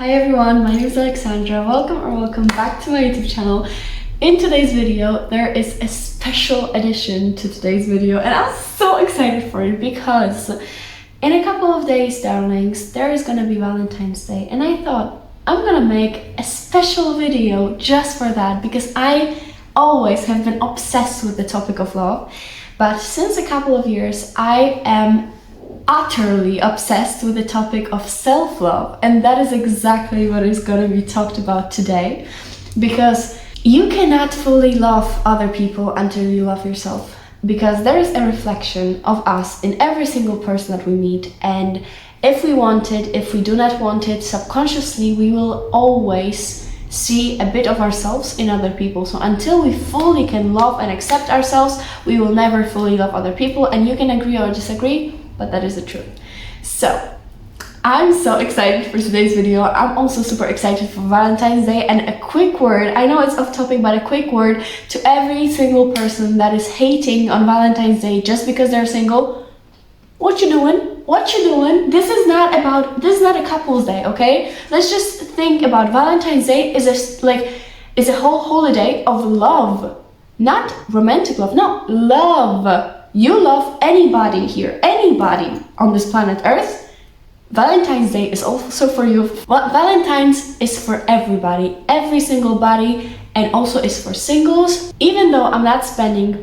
Hi everyone, my name is Alexandra. Welcome back to my YouTube channel. In today's video, there is a special addition to today's video and I'm so excited for it because in a couple of days, darlings, there is gonna be Valentine's Day and I thought I'm gonna make a special video just for that because I always have been obsessed with the topic of love, but since a couple of years I am utterly obsessed with the topic of self-love, and that is exactly what is going to be talked about today, because you cannot fully love other people until you love yourself, because there is a reflection of us in every single person that we meet, and if we want it, if we do not want it, subconsciously we will always see a bit of ourselves in other people. So until we fully can love and accept ourselves, we will never fully love other people, and you can agree or disagree, but that is the truth. So I'm so excited for today's video. I'm also super excited for Valentine's Day, and a quick word, I know it's off topic, but a quick word to every single person that is hating on Valentine's Day just because they're single. What you doing? What you doing? This is not a couple's day, okay? Let's just think about Valentine's Day is a whole holiday of love, not romantic love, no, love. You love anybody here, anybody on this planet Earth. Valentine's Day is also for you. Valentine's is for everybody, every single body, and also is for singles. Even though I'm not spending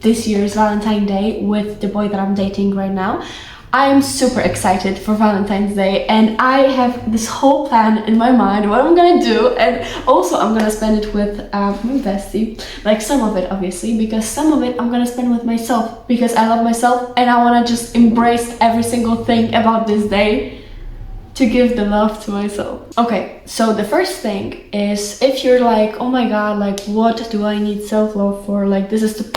this year's Valentine's Day with the boy that I'm dating right now, I'm super excited for Valentine's Day, and I have this whole plan in my mind what I'm gonna do, and also I'm gonna spend it with my bestie, like some of it obviously, because some of it I'm gonna spend with myself because I love myself and I want to just embrace every single thing about this day to give the love to myself. Okay, so the first thing is, if you're like, oh my god, like what do I need self-love for, like this is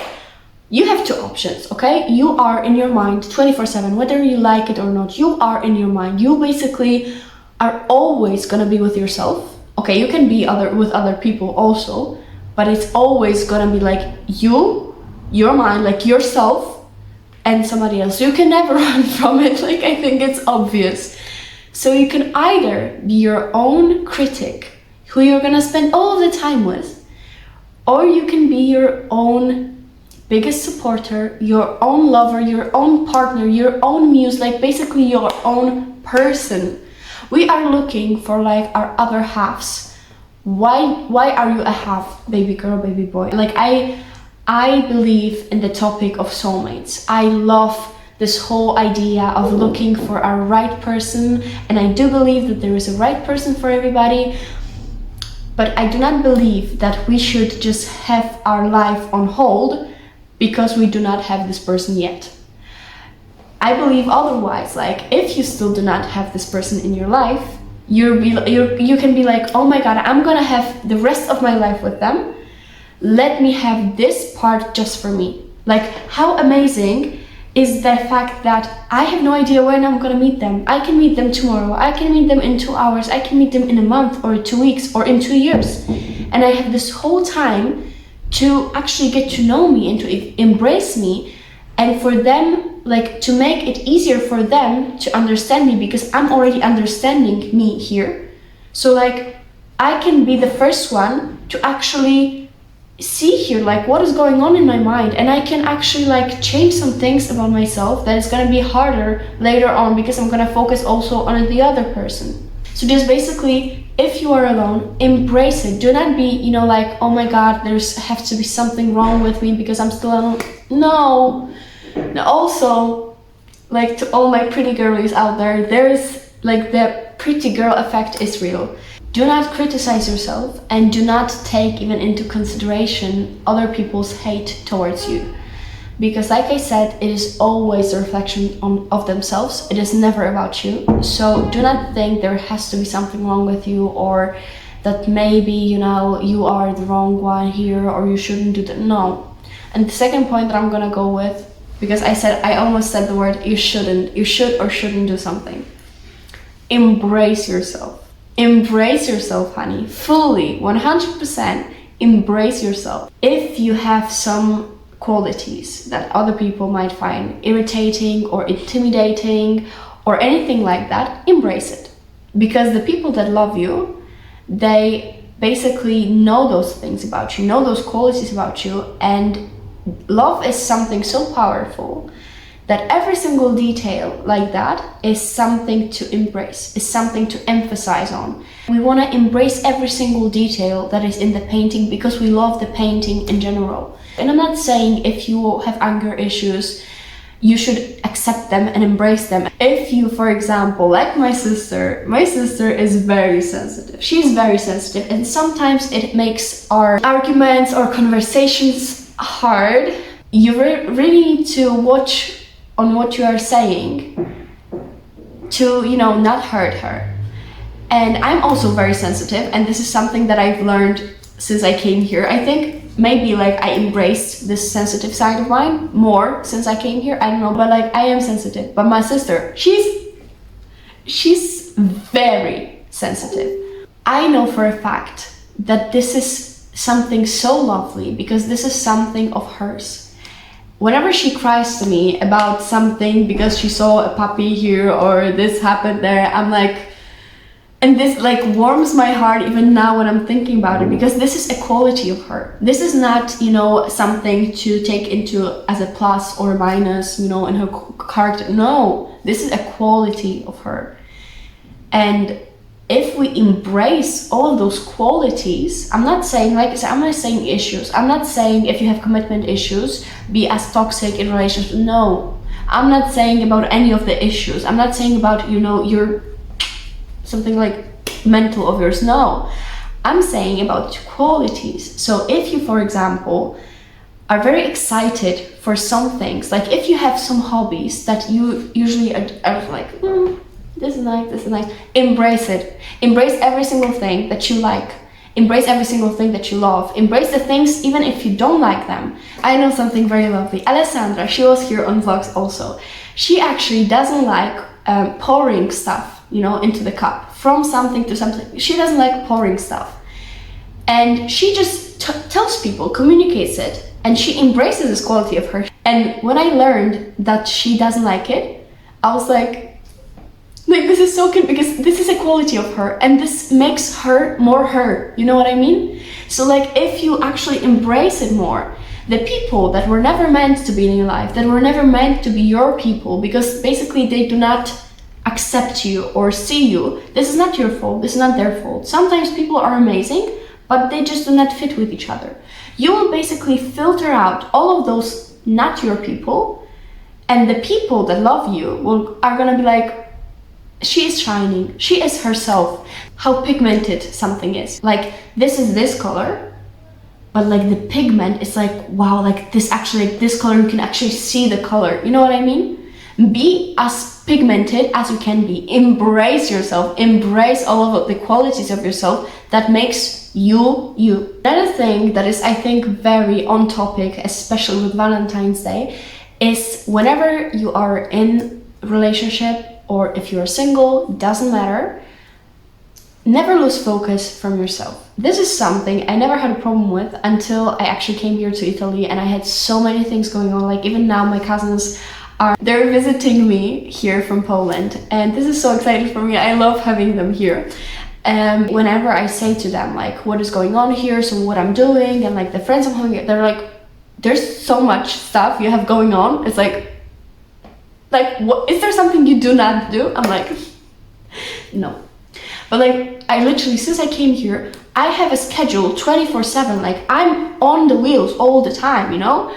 you have two options, okay? You are in your mind 24/7, whether you like it or not, you are in your mind. You basically are always gonna be with yourself. Okay, you can be with other people also, but it's always gonna be like your mind, like yourself and somebody else. You can never run from it, like I think it's obvious. So you can either be your own critic, who you're gonna spend all of the time with, or you can be your own biggest supporter, your own lover, your own partner, your own muse, like basically your own person. We are looking for like our other halves. Why are you a half, baby girl, baby boy? Like I believe in the topic of soulmates. I love this whole idea of looking for our right person, and I do believe that there is a right person for everybody, but I do not believe that we should just have our life on hold because we do not have this person yet. I believe otherwise, like if you still do not have this person in your life, you can be like, oh my god, I'm gonna have the rest of my life with them. Let me have this part just for me. Like, how amazing is the fact that I have no idea when I'm gonna meet them. I can meet them tomorrow, I can meet them in 2 hours, I can meet them in a month or 2 weeks or in 2 years. And I have this whole time to actually get to know me and to embrace me, and for them, like to make it easier for them to understand me, because I'm already understanding me here. So like I can be the first one to actually see here like what is going on in my mind, and I can actually like change some things about myself that is gonna be harder later on because I'm gonna focus also on the other person. So just basically, if you are alone, embrace it. Do not be, like, oh my god, there's have to be something wrong with me because I'm still alone. No. Also, like to all my pretty girlies out there, there's like the pretty girl effect is real. Do not criticize yourself and do not take even into consideration other people's hate towards you. Because like I said, it is always a reflection of themselves. It is never about you. So do not think there has to be something wrong with you, or that maybe, you are the wrong one here, or you shouldn't do that. No. And the second point that I'm gonna go with, because I almost said the word you shouldn't. You should or shouldn't do something. Embrace yourself. Embrace yourself, honey. Fully, 100% embrace yourself. If you have some qualities that other people might find irritating or intimidating or anything like that, embrace it. because the people that love you, they basically know those things about you, know those qualities about you, and love is something so powerful that every single detail like that is something to embrace, is something to emphasize on. We want to embrace every single detail that is in the painting because we love the painting in general. And I'm not saying if you have anger issues, you should accept them and embrace them. If you, for example, like my sister is very sensitive. She's very sensitive, and sometimes it makes our arguments or conversations hard. You really need to watch on what you are saying to, you know, not hurt her. And I'm also very sensitive, and this is something that I've learned since I came here. I think maybe like I embraced this sensitive side of mine more since I came here. I don't know, but like I am sensitive. But my sister, she's very sensitive. I know for a fact that this is something so lovely because this is something of hers. Whenever she cries to me about something because she saw a puppy here or this happened there, I'm like, and this like warms my heart even now when I'm thinking about it, because this is a quality of her. This is not, you know, something to take into as a plus or minus, you know, in her character. No, this is a quality of her. And if we embrace all of those qualities, I'm not saying, like I said, I'm not saying issues. I'm not saying if you have commitment issues, be as toxic in relationships. No, I'm not saying about any of the issues. I'm not saying about, you know, your something like mental of yours. No, I'm saying about qualities. So if you, for example, are very excited for some things, like if you have some hobbies that you usually are like, this is nice, this is nice. Embrace it. Embrace every single thing that you like. Embrace every single thing that you love. Embrace the things even if you don't like them. I know something very lovely. Alessandra, she was here on vlogs also. She actually doesn't like pouring stuff, you know, into the cup from something to something. She doesn't like pouring stuff. And she just tells people, communicates it, and she embraces this quality of her. And when I learned that she doesn't like it, I was like this is so cute, because this is a quality of her and this makes her more her, you know what I mean? So like if you actually embrace it more, the people that were never meant to be in your life, that were never meant to be your people, because basically they do not accept you or see you, this is not your fault, this is not their fault. Sometimes people are amazing, but they just do not fit with each other. You will basically filter out all of those not your people, and the people that love you are gonna be like, she is shining, she is herself. How pigmented something is. Like this is this color, but like the pigment is like, wow, like this actually, like this color, you can actually see the color. You know what I mean? Be as pigmented as you can be. Embrace yourself, embrace all of the qualities of yourself that makes you, you. Another thing that is, I think, very on topic, especially with Valentine's Day, is whenever you are in a relationship, or if you're single, doesn't matter, never lose focus from yourself. This is something I never had a problem with until I actually came here to Italy, and I had so many things going on. Like even now my cousins they're visiting me here from Poland, and this is so exciting for me. I love having them here. Whenever I say to them like what is going on here, so what I'm doing, and like the friends I'm hanging, they're like, there's so much stuff you have going on. It's like what, is there something you do not do? I'm like, no. But like I literally, since I came here, I have a schedule 24/7. Like I'm on the wheels all the time, you know?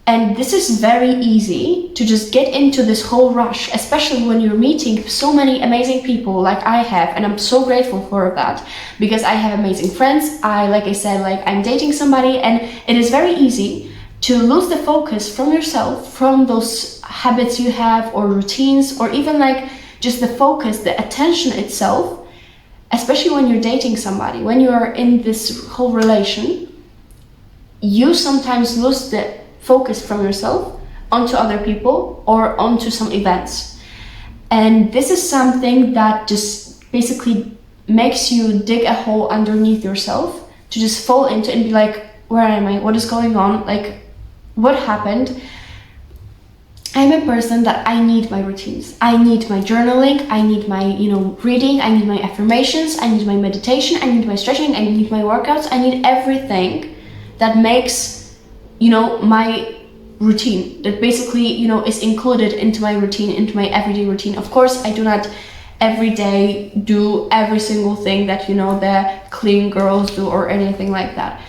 And this is very easy to just get into this whole rush, especially when you're meeting so many amazing people like I have, and I'm so grateful for that, because I have amazing friends. Like I said, like I'm dating somebody, and it is very easy to lose the focus from yourself, from those habits you have or routines, or even like just the focus, the attention itself, especially when you're dating somebody, when you're in this whole relation, you sometimes lose the focus from yourself onto other people or onto some events. And this is something that just basically makes you dig a hole underneath yourself to just fall into and be like, where am I? What is going on? Like, what happened? I'm a person that I need my routines. I need my journaling, I need my, reading, I need my affirmations, I need my meditation, I need my stretching, I need my workouts, I need everything that makes, my routine, that basically, is included into my routine, into my everyday routine. Of course, I do not every day do every single thing that, the clean girls do or anything like that.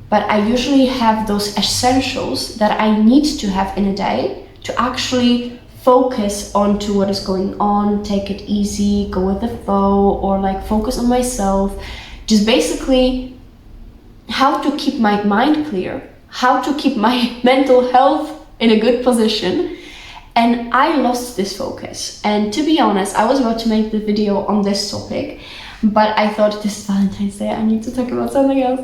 But I usually have those essentials that I need to have in a day to actually focus on to what is going on, take it easy, go with the flow, or like focus on myself. Just basically how to keep my mind clear, how to keep my mental health in a good position. And I lost this focus. And to be honest, I was about to make the video on this topic, but I thought this is Valentine's Day, I need to talk about something else.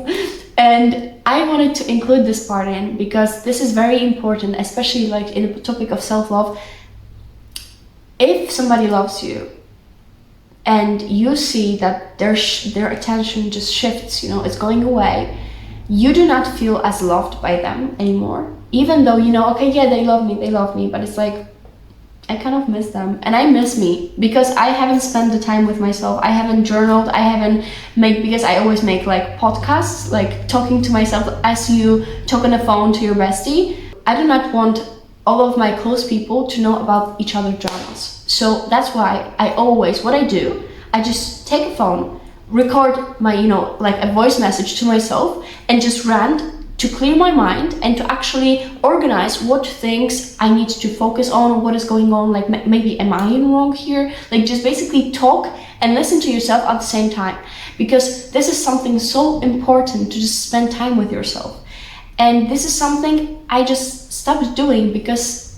And I wanted to include this part in because this is very important, especially like in the topic of self-love. If somebody loves you and you see that their attention just shifts, it's going away, you do not feel as loved by them anymore. Even though, okay, yeah, they love me, but it's like, I kind of miss them, and I miss me because I haven't spent the time with myself. I haven't journaled, I haven't because I always make like podcasts, like talking to myself as you talk on the phone to your bestie. I do not want all of my close people to know about each other's dramas. So that's why what I do, I just take a phone, record my, like a voice message to myself and just rant to clear my mind and to actually organize what things I need to focus on, what is going on, like maybe am I in wrong here? Like just basically talk and listen to yourself at the same time, because this is something so important to just spend time with yourself. And this is something I just stopped doing because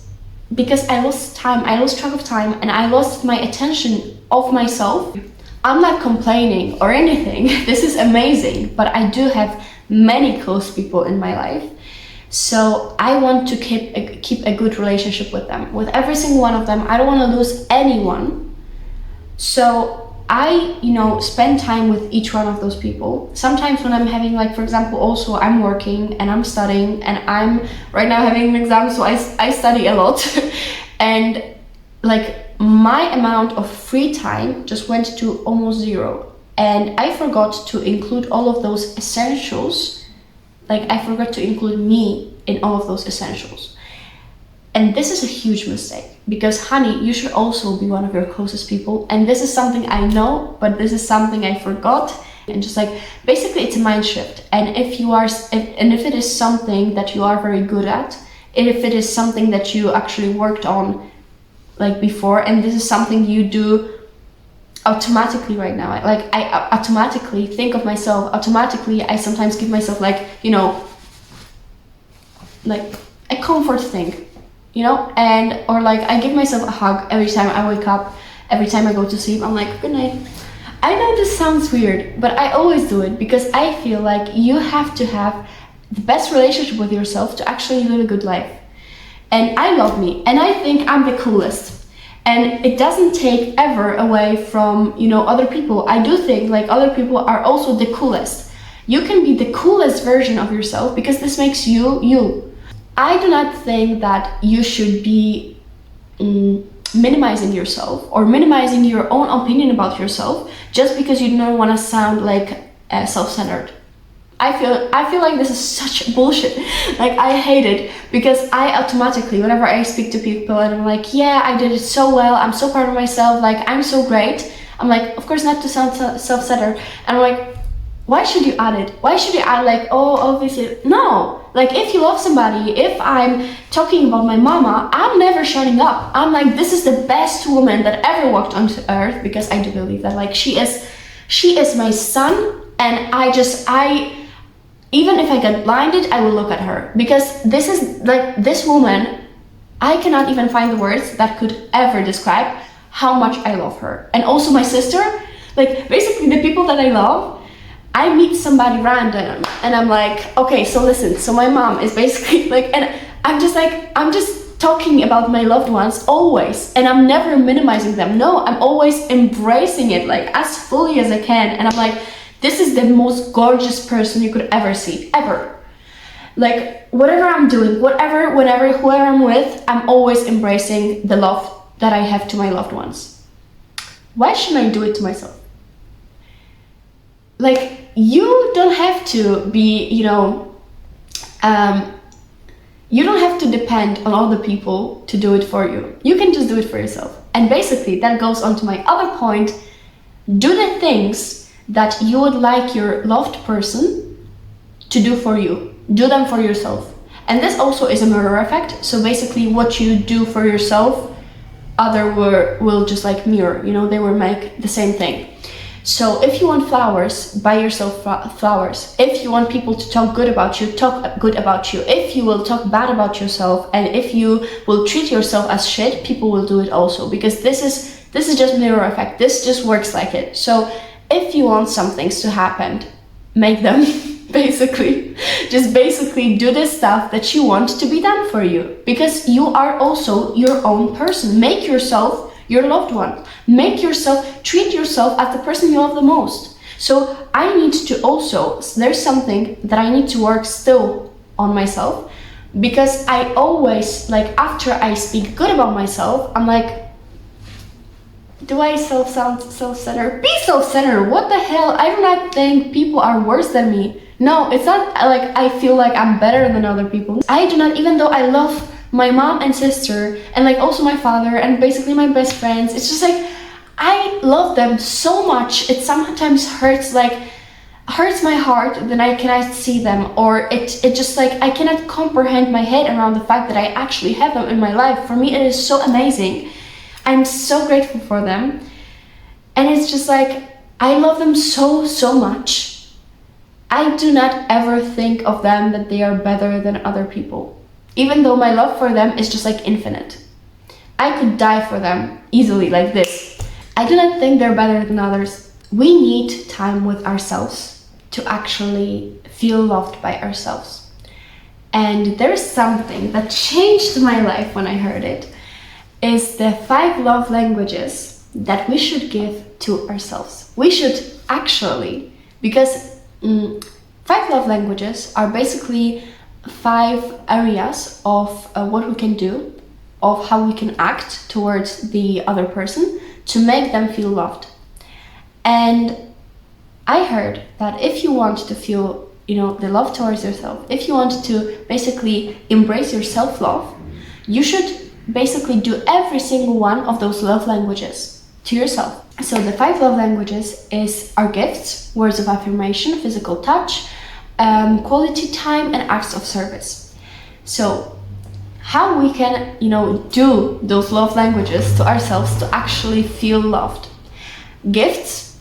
I lost time, I lost track of time, and I lost my attention of myself. I'm not complaining or anything, this is amazing, but I do have many close people in my life. So I want to keep a good relationship with them, with every single one of them. I don't want to lose anyone. So I, spend time with each one of those people. Sometimes when I'm having, like, for example, also I'm working and I'm studying and I'm right now having an exam, so I study a lot. And like my amount of free time just went to almost zero. And I forgot to include all of those essentials. Like I forgot to include me in all of those essentials. And this is a huge mistake because, honey, you should also be one of your closest people. And this is something I know, but this is something I forgot. And just like, basically it's a mind shift. And if it is something that you are very good at, if it is something that you actually worked on like before, and this is something you do automatically right now, like I automatically think of myself, automatically I sometimes give myself like, like a comfort thing, and or like I give myself a hug every time I wake up, every time I go to sleep. I'm like, good night. I know this sounds weird, but I always do it because I feel like you have to have the best relationship with yourself to actually live a good life. And I love me, and I think I'm the coolest. And it doesn't take ever away from, other people. I do think like other people are also the coolest. You can be the coolest version of yourself because this makes you, you. I do not think that you should be minimizing yourself or minimizing your own opinion about yourself just because you don't want to sound like self-centered. I feel like this is such bullshit. Like I hate it because I automatically, whenever I speak to people and I'm like, yeah, I did it so well, I'm so proud of myself, like I'm so great, I'm like, of course not to sound self-centered. And I'm like, why should you add it? Why should you add like, oh, obviously, no. Like if you love somebody, if I'm talking about my mama, I'm never shutting up. I'm like, this is the best woman that ever walked onto earth, because I do believe that, like she is my sun, and even if I get blinded, I will look at her, because this is like, this woman, I cannot even find the words that could ever describe how much I love her. And also my sister, like basically the people that I love, I meet somebody random and I'm like, okay, so listen, so my mom is basically like, and I'm just talking about my loved ones always, and I'm never minimizing them. No, I'm always embracing it like as fully as I can. And I'm like, this is the most gorgeous person you could ever see, ever. Like whatever I'm doing, whenever, whoever I'm with, I'm always embracing the love that I have to my loved ones. Why shouldn't I do it to myself? Like, you don't have to be, you don't have to depend on other people to do it for you. You can just do it for yourself. And basically that goes on to my other point. Do the things that you would like your loved person to do for you. Do them for yourself. And this also is a mirror effect. So basically what you do for yourself, other will just like mirror, they will make the same thing. So if you want flowers, buy yourself flowers. If you want people to talk good about you, talk good about you. If you will talk bad about yourself, and if you will treat yourself as shit, people will do it also, because this is just mirror effect. This just works like it. So if you want some things to happen, make them. Basically do the stuff that you want to be done for you, because you are also your own person. Make yourself your loved one. Treat yourself as the person you love the most. So I need to also, there's something that I need to work still on myself, because I always, like, after I speak good about myself, I'm like, do I sound self-centered? Be self-centered. What the hell? I do not think people are worse than me. No, it's not like I feel like I'm better than other people. I do not, even though I love my mom and sister, and like also my father, and basically my best friends, it's just like, I love them so much. It sometimes hurts my heart that I cannot see them, or it just like, I cannot comprehend my head around the fact that I actually have them in my life. For me, it is so amazing. I'm so grateful for them. And it's just like, I love them so much. I do not ever think of them that they are better than other people, even though my love for them is just like infinite. I could die for them easily like this. I do not think they're better than others. We need time with ourselves to actually feel loved by ourselves. And there's something that changed my life when I heard it, is the 5 love languages that we should give to ourselves. We should actually, because 5 love languages are basically 5 areas of what we can do, of how we can act towards the other person to make them feel loved. And I heard that if you want to feel, the love towards yourself, if you want to basically embrace your self-love, you should basically do every single one of those love languages to yourself. So the 5 love languages is our gifts, words of affirmation, physical touch, quality time, and acts of service. So how we can, do those love languages to ourselves to actually feel loved. Gifts,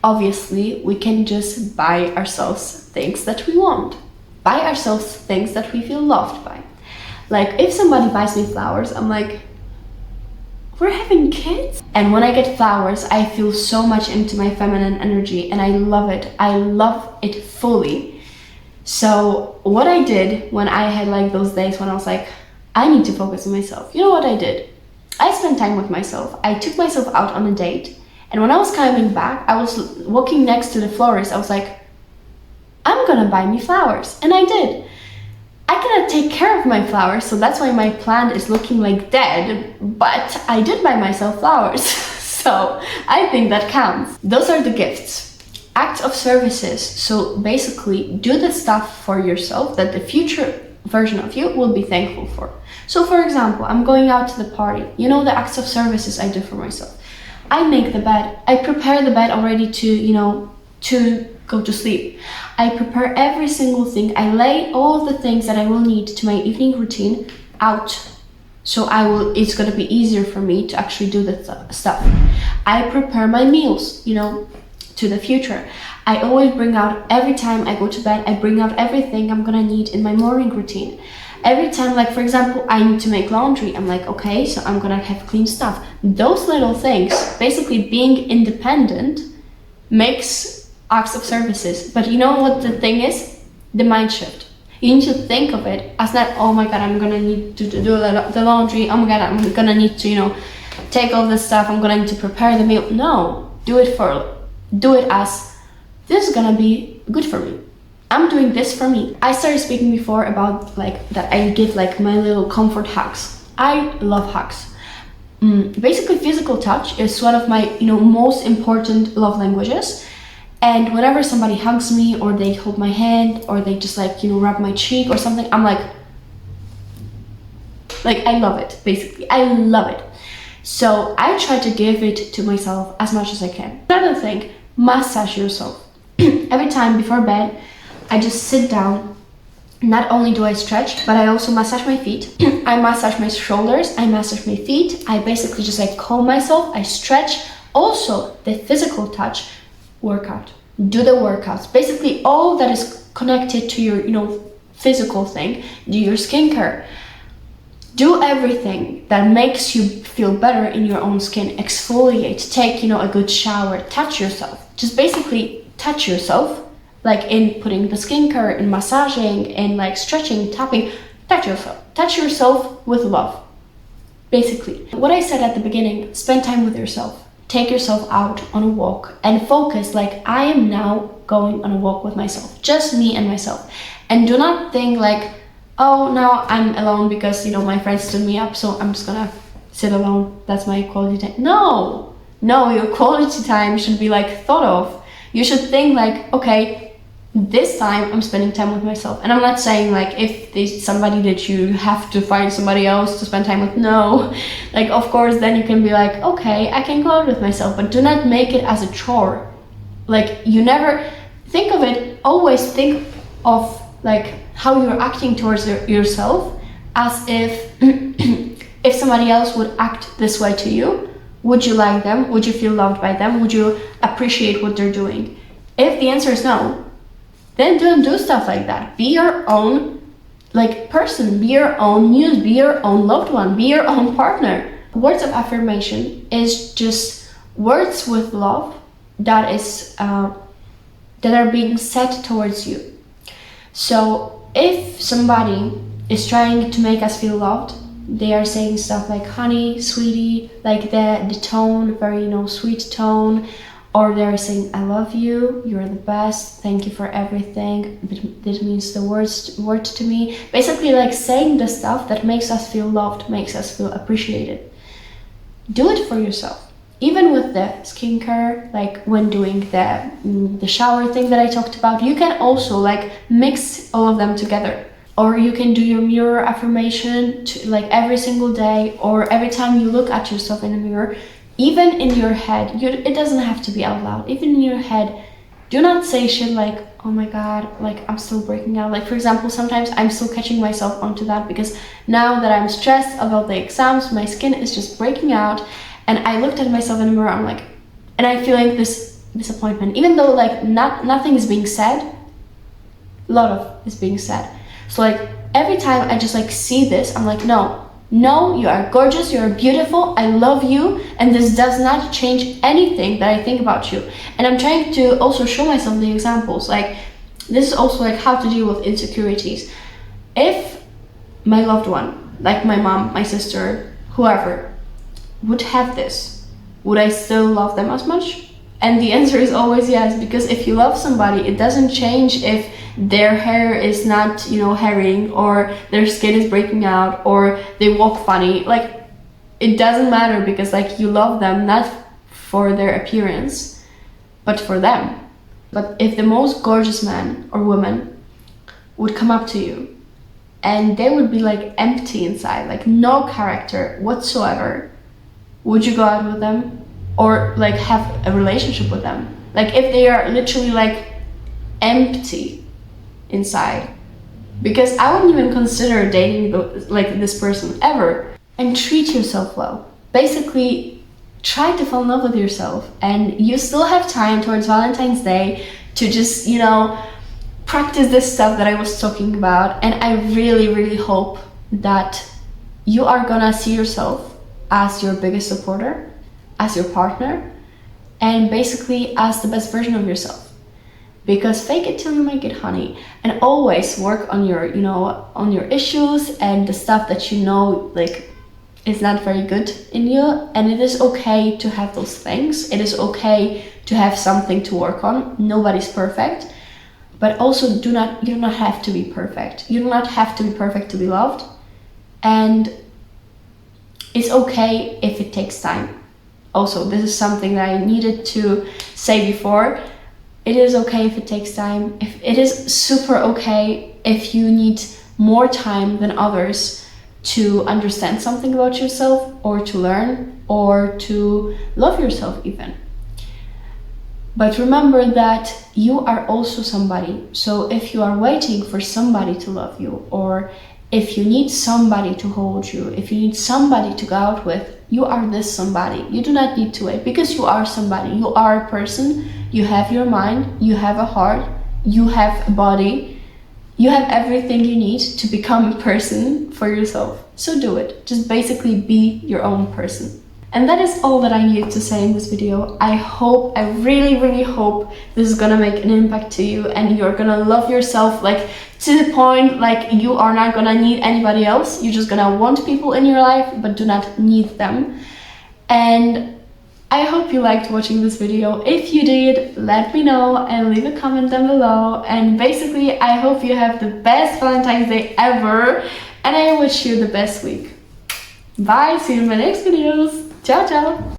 obviously, we can just buy ourselves things that we want. Buy ourselves things that we feel loved by. Like, if somebody buys me flowers, I'm like, we're having kids? And when I get flowers, I feel so much into my feminine energy, and I love it. I love it fully. So what I did when I had like those days when I was like, I need to focus on myself, you know what I did? I spent time with myself. I took myself out on a date, and when I was coming back, I was walking next to the florist. I was like, I'm gonna buy me flowers. And I did. I cannot take care of my flowers, so that's why my plant is looking like dead, but I did buy myself flowers. So I think that counts. Those are the gifts. Acts of services. So basically do the stuff for yourself that the future version of you will be thankful for. So for example, I'm going out to the party. The acts of services I do for myself. I make the bed. I prepare the bed already to go to sleep. I prepare every single thing. I lay all the things that I will need to my evening routine out. So it's gonna be easier for me to actually do the stuff. I prepare my meals, to the future. I always bring out, every time I go to bed, I bring out everything I'm gonna need in my morning routine. Every time, like for example, I need to make laundry, I'm like, okay, so I'm gonna have clean stuff. Those little things, basically being independent, makes acts of services. But you know what the thing is? The mind shift. You need to think of it as not, oh my god, I'm gonna need to do the laundry, oh my god, I'm gonna need to, take all this stuff, I'm gonna need to prepare the meal. No, do it as, this is gonna be good for me. I'm doing this for me. I started speaking before about like that I give like my little comfort hugs. I love hugs. Basically, physical touch is one of my, most important love languages. And whenever somebody hugs me, or they hold my hand, or they just like, rub my cheek or something, I'm like I love it, basically. I love it. So I try to give it to myself as much as I can. Another thing, massage yourself. Every time before bed, I just sit down. Not only do I stretch, but I also massage my feet. I massage my shoulders, I massage my feet. I basically just like calm myself, I stretch. Also, the physical touch, workout. Do the workouts. Basically, all that is connected to your, physical thing. Do your skincare. Do everything that makes you feel better in your own skin. Exfoliate, take, a good shower, touch yourself. Just basically touch yourself, like in putting the skincare, in massaging, in like stretching, tapping. Touch yourself. Touch yourself with love, basically. What I said at the beginning, spend time with yourself. Take yourself out on a walk and focus like I am now going on a walk with myself. Just me and myself. And do not think like, oh, now I'm alone because, my friends stood me up, so I'm just gonna sit alone. That's my quality time. No, your quality time should be like thought of. You should think like, okay, this time I'm spending time with myself. And I'm not saying like if there's somebody that you have to find somebody else to spend time with. No, like of course then you can be like, okay, I can go out with myself, but do not make it as a chore. Like you never think of it, always think of like how you're acting towards yourself as if if somebody else would act this way to you. Would you like them? Would you feel loved by them? Would you appreciate what they're doing? If the answer is no, then don't do stuff like that. Be your own person, be your own muse, be your own loved one, be your own partner. Words of affirmation is just words with love that is that are being said towards you. So if somebody is trying to make us feel loved, they are saying stuff like honey, sweetie, like the tone, very sweet tone. Or they're saying, I love you, you're the best, thank you for everything, this means the word to me. Basically like saying the stuff that makes us feel loved, makes us feel appreciated. Do it for yourself. Even with the skincare, like when doing the shower thing that I talked about, you can also like mix all of them together. Or you can do your mirror affirmation like every single day, or every time you look at yourself in the mirror. Even in your head, it doesn't have to be out loud. Even in your head, do not say shit like, oh my god, like I'm still breaking out. Like for example, sometimes I'm still catching myself onto that because now that I'm stressed about the exams, my skin is just breaking out. And I looked at myself in the mirror, I'm like, and I'm feeling this disappointment. Even though like nothing is being said, a lot of is being said. So like every time I just like see this, I'm like, no, you are gorgeous, you are beautiful, I love you, and this does not change anything that I think about you. And I'm trying to also show myself the examples. Like this is also like how to deal with insecurities. If my loved one, like my mom, my sister, whoever, would have this, would I still love them as much? And the answer is always yes, because if you love somebody, it doesn't change if their hair is not, hairing, or their skin is breaking out, or they walk funny. Like, it doesn't matter, because like you love them not for their appearance, but for them. But if the most gorgeous man or woman would come up to you and they would be like empty inside, like no character whatsoever, would you go out with them? Or like have a relationship with them? Like if they are literally like empty inside, because I wouldn't even consider dating this person ever. And treat yourself well. Basically, try to fall in love with yourself, and you still have time towards Valentine's Day to just, practice this stuff that I was talking about. And I really, really hope that you are gonna see yourself as your biggest supporter, as your partner, and basically as the best version of yourself. Because fake it till you make it, honey. And always work on your, on your issues and the stuff that like is not very good in you. And it is okay to have those things. It is okay to have something to work on. Nobody's perfect. but also you do not have to be perfect. You do not have to be perfect to be loved, and it's okay if it takes time. Also, this is something that I needed to say before. It is okay if it takes time. It is super okay if you need more time than others to understand something about yourself, or to learn, or to love yourself even. But remember that you are also somebody. So if you are waiting for somebody to love you, or if you need somebody to hold you, if you need somebody to go out with, you are this somebody. You do not need to wait, because you are somebody. You are a person. You have your mind, you have a heart, you have a body, you have everything you need to become a person for yourself. So do it. Just basically be your own person. And that is all that I needed to say in this video. I really hope this is gonna make an impact to you, and you're gonna love yourself, like to the point like you are not gonna need anybody else. You're just gonna want people in your life, but do not need them. And I hope you liked watching this video. If you did, let me know and leave a comment down below. And basically, I hope you have the best Valentine's Day ever, and I wish you the best week. Bye, see you in my next videos. Ciao, ciao.